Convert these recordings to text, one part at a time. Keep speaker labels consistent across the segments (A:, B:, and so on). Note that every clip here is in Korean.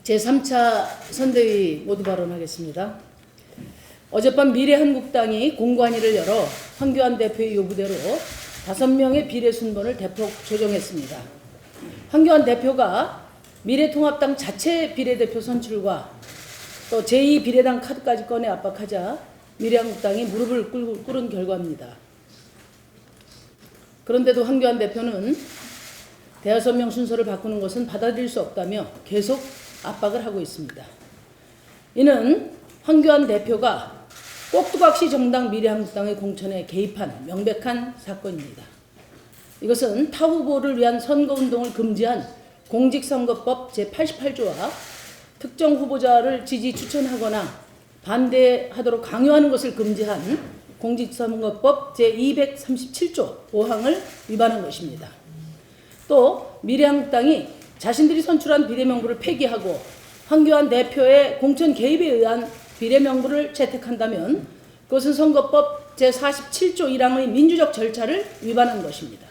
A: 제3차 선대위 모두 발언하겠습니다. 어젯밤 미래한국당이 공관위를 열어 황교안 대표의 요구대로 5명의 비례 순번을 대폭 조정했습니다. 황교안 대표가 미래통합당 자체 비례대표 선출과 또 제2비례당 카드까지 꺼내 압박하자 미래한국당이 무릎을 꿇은 결과입니다. 그런데도 황교안 대표는 대여섯 명 순서를 바꾸는 것은 받아들일 수 없다며 계속 압박을 하고 있습니다. 이는 황교안 대표가 꼭두각시 정당 미래한국당의 공천에 개입한 명백한 사건입니다. 이것은 타 후보를 위한 선거운동을 금지한 공직선거법 제88조와 특정 후보자를 지지 추천하거나 반대하도록 강요하는 것을 금지한 공직선거법 제237조 5항을 위반한 것입니다. 또 미래한국당이 자신들이 선출한 비례명부를 폐기하고 황교안 대표의 공천 개입에 의한 비례명부를 채택한다면 그것은 선거법 제47조 1항의 민주적 절차를 위반한 것입니다.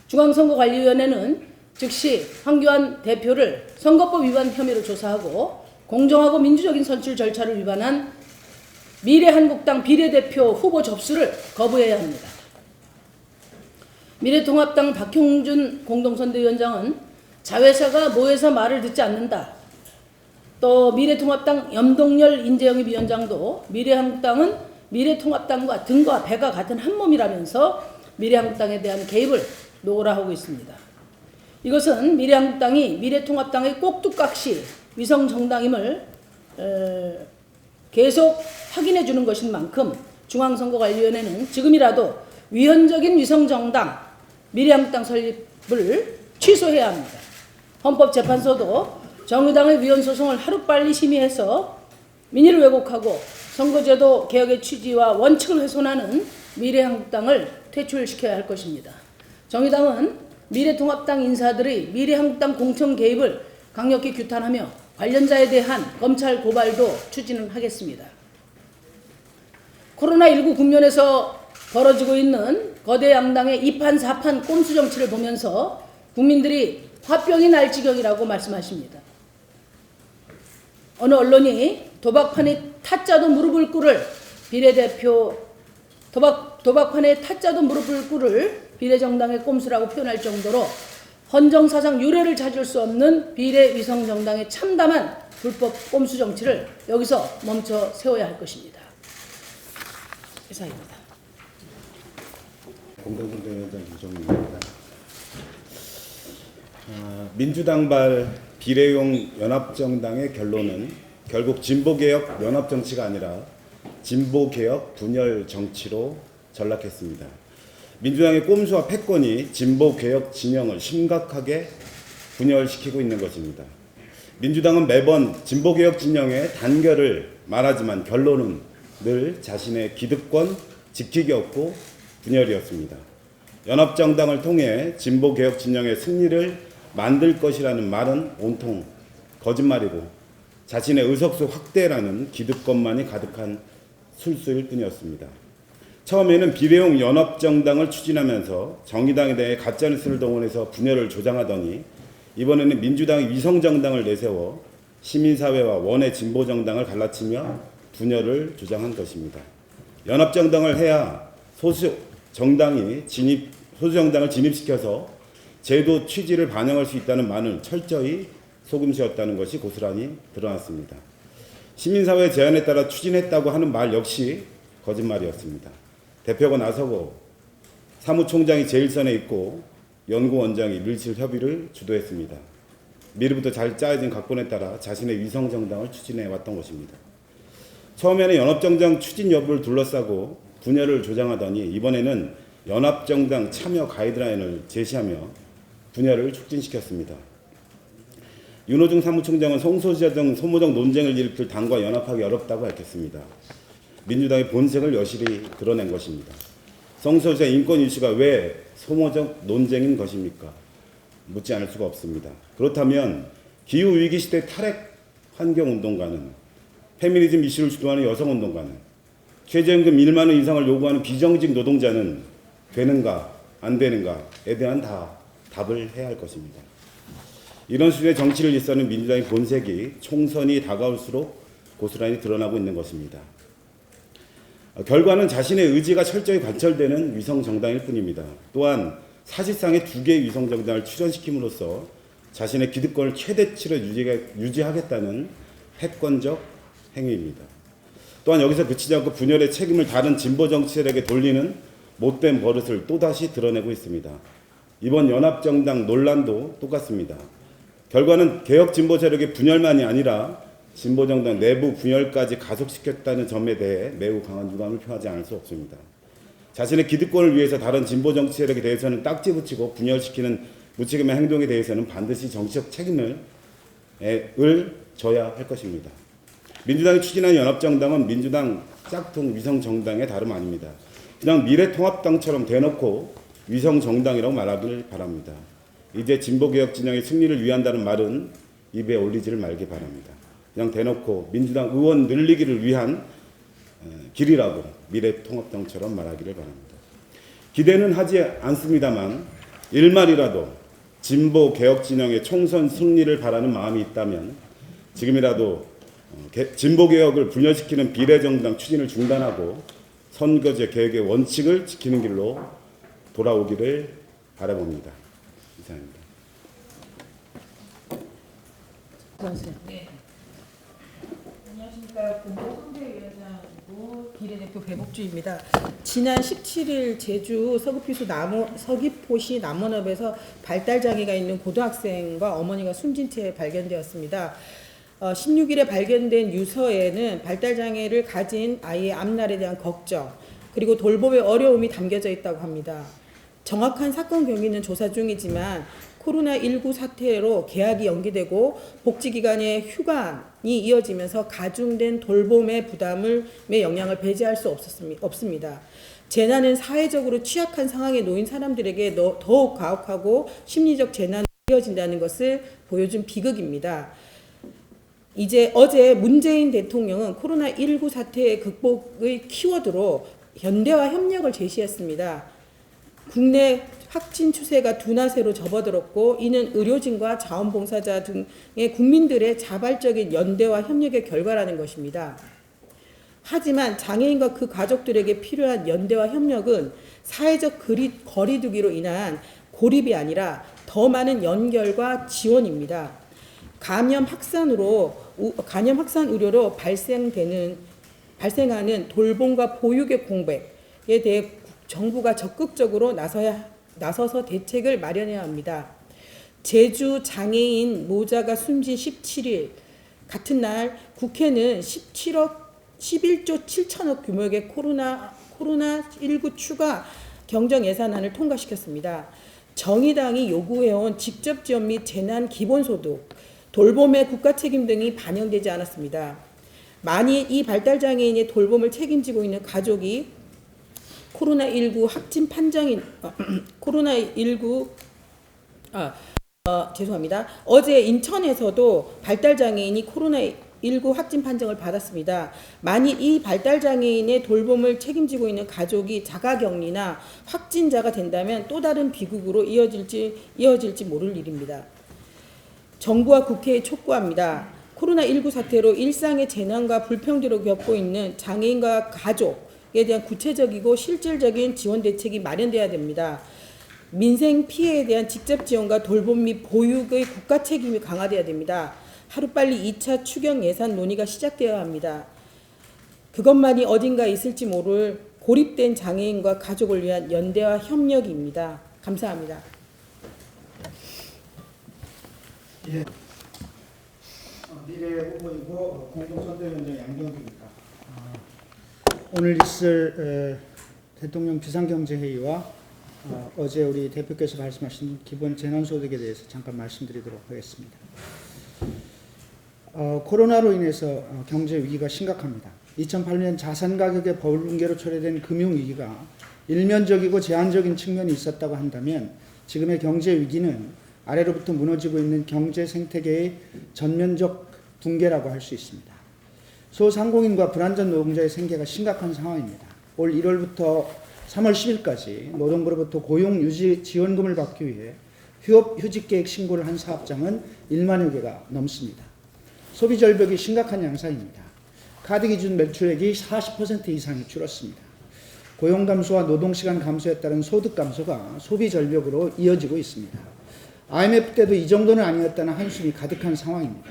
A: 중앙선거관리위원회는 즉시 황교안 대표를 선거법 위반 혐의로 조사하고 공정하고 민주적인 선출 절차를 위반한 미래한국당 비례대표 후보 접수를 거부해야 합니다. 미래통합당 박형준 공동선대위원장은 자회사가 모여서 말을 듣지 않는다. 또 미래통합당 염동열 인재영입 위원장도 미래한국당은 미래통합당과 등과 배가 같은 한 몸이라면서 미래한국당에 대한 개입을 노골화하고 있습니다. 이것은 미래한국당이 미래통합당의 꼭두각시 위성정당임을 계속 확인해 주는 것인 만큼 중앙선거관리위원회는 지금이라도 위헌적인 위성정당 미래한국당 설립을 취소해야 합니다. 헌법재판소도 정의당의 위헌소송을 하루빨리 심의해서 민의를 왜곡하고 선거제도 개혁의 취지와 원칙을 훼손하는 미래한국당을 퇴출시켜야 할 것입니다. 정의당은 미래통합당 인사들의 미래한국당 공천 개입을 강력히 규탄하며 관련자에 대한 검찰 고발도 추진하겠습니다. 코로나19 국면에서 벌어지고 있는 거대 양당의 2판 4판 꼼수 정치를 보면서 국민들이 화병이 날 지경이라고 말씀하십니다. 어느 언론이 도박판에 타짜도 무릎을 꿇을 비례대표 도박판에 타짜도 무릎을 꿇을 비례정당의 꼼수라고 표현할 정도로 헌정사상 유례를 찾을 수 없는 비례위성정당의 참담한 불법 꼼수 정치를 여기서 멈춰 세워야 할 것입니다. 이상입니다.
B: 공동선대위원장 이종민입니다. 민주당발 비례용 연합정당의 결론은 결국 진보개혁 연합정치가 아니라 진보개혁 분열 정치로 전락했습니다. 민주당의 꼼수와 패권이 진보개혁 진영을 심각하게 분열시키고 있는 것입니다. 민주당은 매번 진보개혁 진영의 단결을 말하지만 결론은 늘 자신의 기득권 지키기 없고 분열이었습니다. 연합정당을 통해 진보개혁 진영의 승리를 만들 것이라는 말은 온통 거짓말이고 자신의 의석수 확대라는 기득권만이 가득한 술수일 뿐이었습니다. 처음에는 비례용 연합정당을 추진하면서 정의당에 대해 가짜뉴스를 동원해서 분열을 조장하더니 이번에는 민주당이 위성정당을 내세워 시민사회와 원외 진보정당을 갈라치며 분열을 조장한 것입니다. 연합정당을 해야 소수정당을 진입시켜서 제도 취지를 반영할 수 있다는 말은 철저히 속임수였다는 것이 고스란히 드러났습니다. 시민사회 제안에 따라 추진했다고 하는 말 역시 거짓말이었습니다. 대표가 나서고 사무총장이 제1선에 있고 연구원장이 밀실 협의를 주도했습니다. 미리부터 잘 짜여진 각본에 따라 자신의 위성정당을 추진해 왔던 것입니다. 처음에는 연합정당 추진 여부를 둘러싸고 분열을 조장하더니 이번에는 연합정당 참여 가이드라인을 제시하며 분열을 촉진시켰습니다. 윤호중 사무총장은 성소수자 등 소모적 논쟁을 일으킬 당과 연합하기 어렵다고 밝혔습니다. 민주당의 본색을 여실히 드러낸 것입니다. 성소수자 인권 이슈가 왜 소모적 논쟁인 것입니까? 묻지 않을 수가 없습니다. 그렇다면 기후위기 시대 탈핵 환경운동가는, 페미니즘 이슈를 주도하는 여성운동가는, 최저임금 1만 원 이상을 요구하는 비정직 노동자는 되는가 안 되는가에 대한 답을 해야 할 것입니다. 이런 수준의 정치를 일삼는 민주당의 본색이 총선이 다가올수록 고스란히 드러나고 있는 것입니다. 결과는 자신의 의지가 철저히 관철되는 위성정당일 뿐입니다. 또한 사실상의 두 개의 위성정당을 출연시킴으로써 자신의 기득권을 최대치로 유지하겠다는 패권적 행위입니다. 또한 여기서 그치지 않고 분열의 책임을 다른 진보 정치인에게 돌리는 못된 버릇을 또다시 드러내고 있습니다. 이번 연합정당 논란도 똑같습니다. 결과는 개혁 진보 세력의 분열만이 아니라 진보 정당 내부 분열까지 가속시켰다는 점에 대해 매우 강한 유감을 표하지 않을 수 없습니다. 자신의 기득권을 위해서 다른 진보 정치 세력에 대해서는 딱지 붙이고 분열시키는 무책임한 행동에 대해서는 반드시 정치적 책임을 져야 할 것입니다. 민주당이 추진한 연합정당은 민주당 짝퉁 위성정당의 다름 아닙니다. 그냥 미래통합당처럼 대놓고 위성정당이라고 말하길 바랍니다. 이제 진보개혁 진영의 승리를 위한다는 말은 입에 올리지를 말기 바랍니다. 그냥 대놓고 민주당 의원 늘리기를 위한 길이라고 미래통합당처럼 말하기를 바랍니다. 기대는 하지 않습니다만 일말이라도 진보개혁 진영의 총선 승리를 바라는 마음이 있다면 지금이라도 진보개혁을 분열시키는 비례정당 추진을 중단하고 선거제 개혁의 원칙을 지키는 길로 돌아오기를 바라봅니다. 이상입니다.
C: 네. 안녕하십니까. 공보선대위원장이고 비례대표 배복주입니다. 지난 17일 제주 서귀포시 남원읍에서 발달장애가 있는 고등학생과 어머니가 숨진 채 발견되었습니다. 16일에 발견된 유서에는 발달장애를 가진 아이의 앞날에 대한 걱정, 그리고 돌봄의 어려움이 담겨져 있다고 합니다. 정확한 사건 경위는 조사 중이지만 코로나19 사태로 개학이 연기되고 복지기관의 휴관이 이어지면서 가중된 돌봄의 부담의 영향을 배제할 수 없습니다. 재난은 사회적으로 취약한 상황에 놓인 사람들에게 더욱 가혹하고 심리적 재난이 이어진다는 것을 보여준 비극입니다. 어제 문재인 대통령은 코로나19 사태 극복의 키워드로 연대와 협력을 제시했습니다. 국내 확진 추세가 둔화세로 접어들었고 이는 의료진과 자원봉사자 등의 국민들의 자발적인 연대와 협력의 결과라는 것입니다. 하지만 장애인과 그 가족들에게 필요한 연대와 협력은 사회적 거리두기로 인한 고립이 아니라 더 많은 연결과 지원입니다. 감염 확산 우려로 발생하는 돌봄과 보육의 공백에 대해 정부가 적극적으로 나서서 대책을 마련해야 합니다. 제주 장애인 모자가 숨진 17일 같은 날 국회는 11조 7천억 규모의 코로나19 추가 경정 예산안을 통과시켰습니다. 정의당이 요구해온 직접 지원 및 재난 기본소득, 돌봄의 국가 책임 등이 반영되지 않았습니다. 만일 이 발달장애인의 돌봄을 책임지고 있는 가족이 코로나19 확진 판정인 어제 인천에서도 발달장애인이 코로나19 확진 판정을 받았습니다. 만일 이 발달장애인의 돌봄을 책임지고 있는 가족이 자가격리나 확진자가 된다면 또 다른 비극으로 이어질지 모를 일입니다. 정부와 국회에 촉구합니다. 코로나19 사태로 일상의 재난과 불평등을 겪고 있는 장애인과 가족에 대한 구체적이고 실질적인 지원 대책이 마련돼야 됩니다. 민생 피해에 대한 직접 지원과 돌봄 및 보육의 국가 책임이 강화돼야 됩니다. 하루빨리 2차 추경 예산 논의가 시작되어야 합니다. 그것만이 어딘가 있을지 모를 고립된 장애인과 가족을 위한 연대와 협력입니다. 감사합니다.
D: 예. 미래 후보이고 공동선대위원장 양경규입니다. 오늘 있을 대통령 비상경제회의와 어제 우리 대표께서 말씀하신 기본 재난소득에 대해서 잠깐 말씀드리도록 하겠습니다. 코로나로 인해서 경제 위기가 심각합니다. 2008년 자산 가격의 버블붕괴로 초래된 금융위기가 일면적이고 제한적인 측면이 있었다고 한다면 지금의 경제 위기는 아래로부터 무너지고 있는 경제 생태계의 전면적 붕괴라고 할 수 있습니다. 소상공인과 불안전 노동자의 생계가 심각한 상황입니다. 올 1월부터 3월 10일까지 노동부로부터 고용 유지 지원금을 받기 위해 휴업 휴직 계획 신고를 한 사업장은 1만여 개가 넘습니다. 소비 절벽이 심각한 양상입니다. 카드 기준 매출액이 40% 이상이 줄었습니다. 고용 감소와 노동시간 감소에 따른 소득 감소가 소비 절벽으로 이어지고 있습니다. IMF 때도 이 정도는 아니었다는 한숨이 가득한 상황입니다.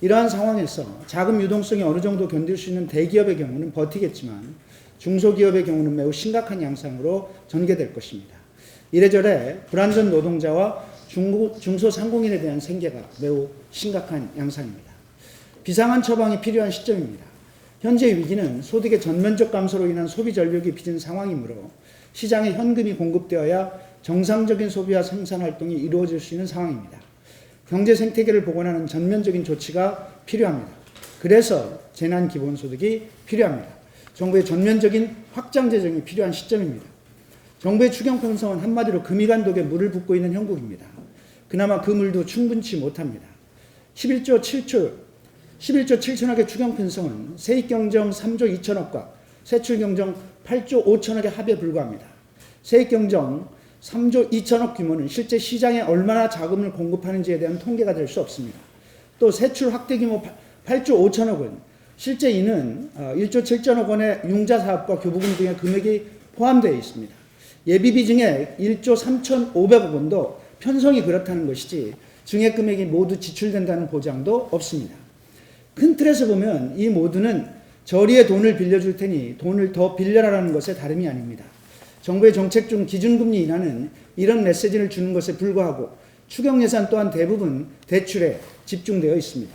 D: 이러한 상황에서 자금 유동성이 어느 정도 견딜 수 있는 대기업의 경우는 버티겠지만 중소기업의 경우는 매우 심각한 양상으로 전개될 것입니다. 이래저래 불안전 노동자와 중소상공인에 대한 생계가 매우 심각한 양상입니다. 비상한 처방이 필요한 시점입니다. 현재 위기는 소득의 전면적 감소로 인한 소비 절벽이 빚은 상황이므로 시장에 현금이 공급되어야 정상적인 소비와 생산 활동이 이루어질 수 있는 상황입니다. 경제 생태계를 복원하는 전면적인 조치가 필요합니다. 그래서 재난기본소득이 필요합니다. 정부의 전면적인 확장 재정이 필요한 시점입니다. 정부의 추경 편성은 한마디로 금이간독에 물을 붓고 있는 형국입니다. 그나마 그 물도 충분치 못합니다. 11조 7천억의 추경 편성은 세익경정 3조 2천억과 세출경정 8조 5천억의 합에 불과합니다. 세익경정 3조 2천억 규모는 실제 시장에 얼마나 자금을 공급하는지에 대한 통계가 될 수 없습니다. 또 세출 확대 규모 8조 5천억은 실제 이는 1조 7천억 원의 융자 사업과 교부금 등의 금액이 포함되어 있습니다. 예비비 증액 1조 3,500억 원도 편성이 그렇다는 것이지 증액 금액이 모두 지출된다는 보장도 없습니다. 큰 틀에서 보면 이 모두는 저리에 돈을 빌려줄 테니 돈을 더 빌려라라는 것에 다름이 아닙니다. 정부의 정책 중 기준금리 인하는 이런 메시지를 주는 것에 불과하고 추경 예산 또한 대부분 대출에 집중되어 있습니다.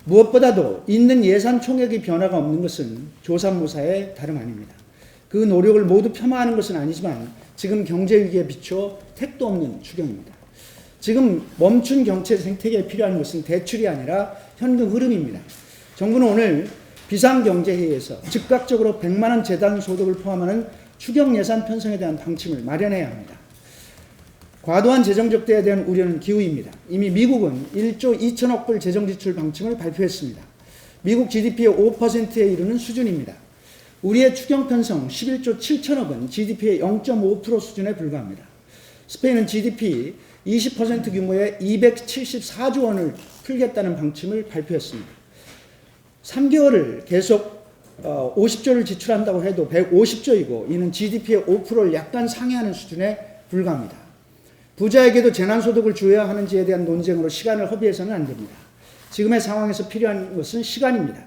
D: 무엇보다도 있는 예산 총액의 변화가 없는 것은 조삼모사의 다름 아닙니다. 그 노력을 모두 폄하하는 것은 아니지만 지금 경제 위기에 비추어 택도 없는 추경입니다. 지금 멈춘 경제 생태계에 필요한 것은 대출이 아니라 현금 흐름입니다. 정부는 오늘 비상경제회의에서 즉각적으로 100만 원 재단 소득을 포함하는 추경 예산 편성에 대한 방침을 마련해야 합니다. 과도한 재정 적대에 대한 우려는 기우입니다. 이미 미국은 1조 2천억 불 재정 지출 방침을 발표했습니다. 미국 GDP의 5%에 이르는 수준입니다. 우리의 추경 편성 11조 7천억은 GDP의 0.5% 수준에 불과합니다. 스페인은 GDP 20% 규모의 274조 원을 풀겠다는 방침을 발표했습니다. 3개월을 계속 50조를 지출한다고 해도 150조이고 이는 GDP의 5%를 약간 상회하는 수준에 불과합니다. 부자에게도 재난소득을 주어야 하는지에 대한 논쟁으로 시간을 허비해서는 안 됩니다. 지금의 상황에서 필요한 것은 시간입니다.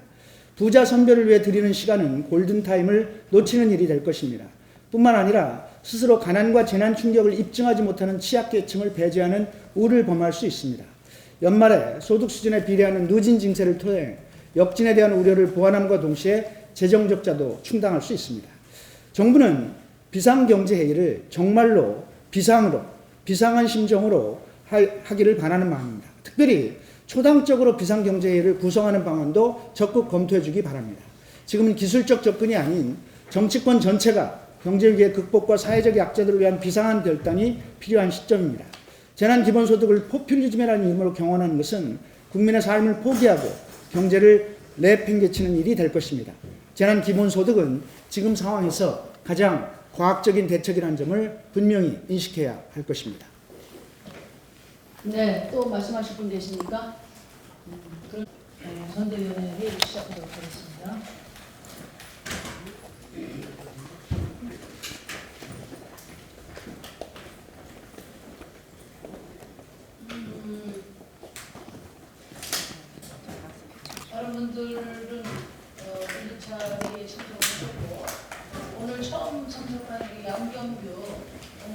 D: 부자 선별을 위해 드리는 시간은 골든타임을 놓치는 일이 될 것입니다. 뿐만 아니라 스스로 가난과 재난 충격을 입증하지 못하는 취약계층을 배제하는 우를 범할 수 있습니다. 연말에 소득 수준에 비례하는 누진 징세를 통해 역진에 대한 우려를 보완함과 동시에 재정 적자도 충당할 수 있습니다. 정부는 비상경제회의를 정말로 비상한 심정으로 하기를 바라는 마음입니다. 특별히 초당적으로 비상경제회의를 구성하는 방안도 적극 검토해 주기 바랍니다. 지금은 기술적 접근이 아닌 정치권 전체가 경제위기의 극복과 사회적 약자들을 위한 비상한 결단이 필요한 시점입니다. 재난기본소득을 포퓰리즘이라는 이름으로 경원하는 것은 국민의 삶을 포기하고 경제를 내팽개치는 일이 될 것입니다. 재난기본소득은 지금 상황에서 가장 과학적인 대책이라는 점을 분명히 인식해야 할 것입니다.
A: 네, 또 말씀하실 분 계십니까? 그럼 선대위원회 회의를 시작하도록 하겠습니다. 여러분들은